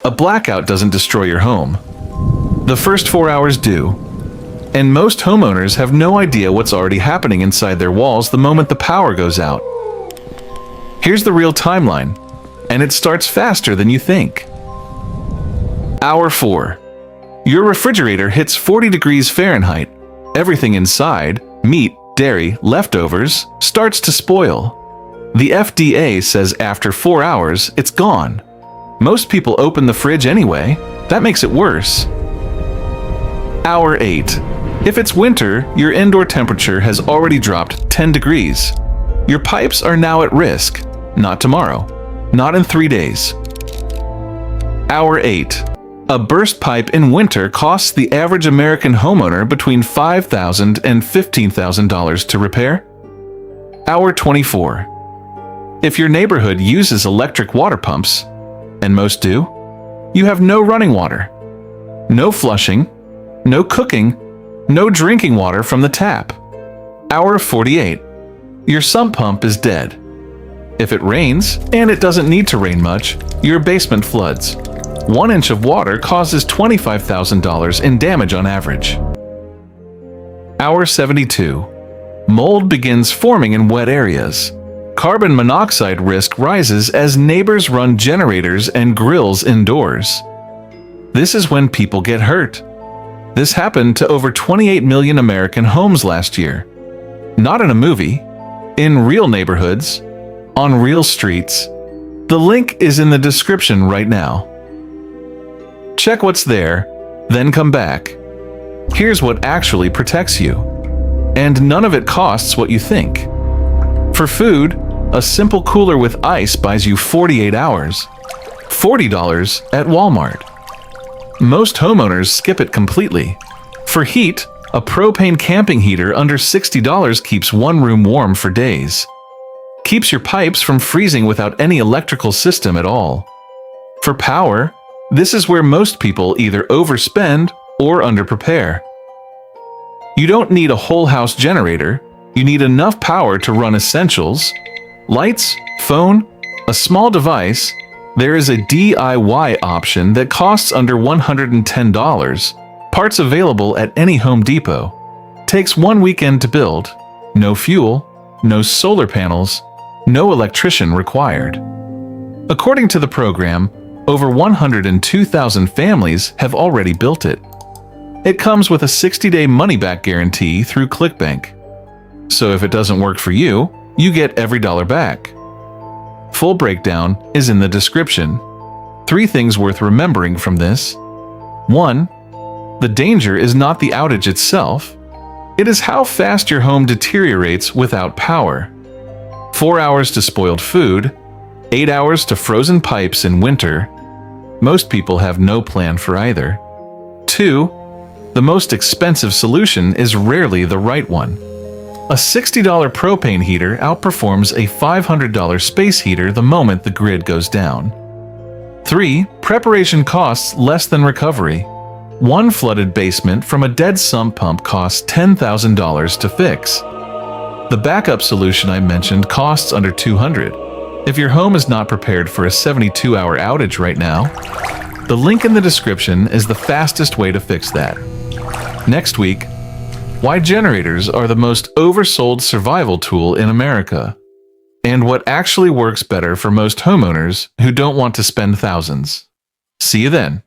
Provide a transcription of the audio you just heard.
A blackout doesn't destroy your home. The first 4 hours do. And most homeowners have no idea what's already happening inside their walls the moment the power goes out. Here's the real timeline, and it starts faster than you think. Hour 4. Your refrigerator hits 40 degrees Fahrenheit. Everything inside, meat, dairy, leftovers, starts to spoil. The FDA says after 4 hours, it's gone. Most people open the fridge anyway. That makes it worse. Hour 8. If it's winter, your indoor temperature has already dropped 10 degrees. Your pipes are now at risk. Not tomorrow. Not in 3 days. Hour 8. A burst pipe in winter costs the average American homeowner between $5,000 and $15,000 to repair. Hour 24. If your neighborhood uses electric water pumps, and most do, you have no running water, no flushing, no cooking, no drinking water from the tap. Hour 48. Your sump pump is dead. If it rains, and it doesn't need to rain much, your basement floods. 1 inch of water causes $25,000 in damage on average. Hour 72. Mold begins forming in wet areas. Carbon monoxide risk rises as neighbors run generators and grills indoors. This is when people get hurt. This happened to over 28 million American homes last year. Not in a movie, in real neighborhoods, on real streets. The link is in the description right now. Check what's there, then come back. Here's what actually protects you. And none of it costs what you think. For food, a simple cooler with ice buys you 48 hours. $40 at Walmart. Most homeowners skip it completely. For heat, a propane camping heater under $60 keeps one room warm for days. Keeps your pipes from freezing without any electrical system at all. For power, this is where most people either overspend or underprepare. You don't need a whole house generator. You need enough power to run essentials. Lights, phone, a small device. There is a DIY option that costs under $110. Parts available at any Home Depot. Takes 1 weekend to build. No fuel, no solar panels, no electrician required. According to the program, over 102,000 families have already built it. It comes with a 60-day money-back guarantee through ClickBank. So if it doesn't work for you, you get every dollar back. Full breakdown is in the description. 3 things worth remembering from this. 1. The danger is not the outage itself. It is how fast your home deteriorates without power. 4 hours to spoiled food, 8 hours to frozen pipes in winter. Most people have no plan for either. 2. The most expensive solution is rarely the right one. A $60 propane heater outperforms a $500 space heater the moment the grid goes down. 3. Preparation costs less than recovery. One flooded basement from a dead sump pump costs $10,000 to fix. The backup solution I mentioned costs under $200. If your home is not prepared for a 72-hour outage right now, the link in the description is the fastest way to fix that. Next week, why generators are the most oversold survival tool in America, and what actually works better for most homeowners who don't want to spend thousands. See you then.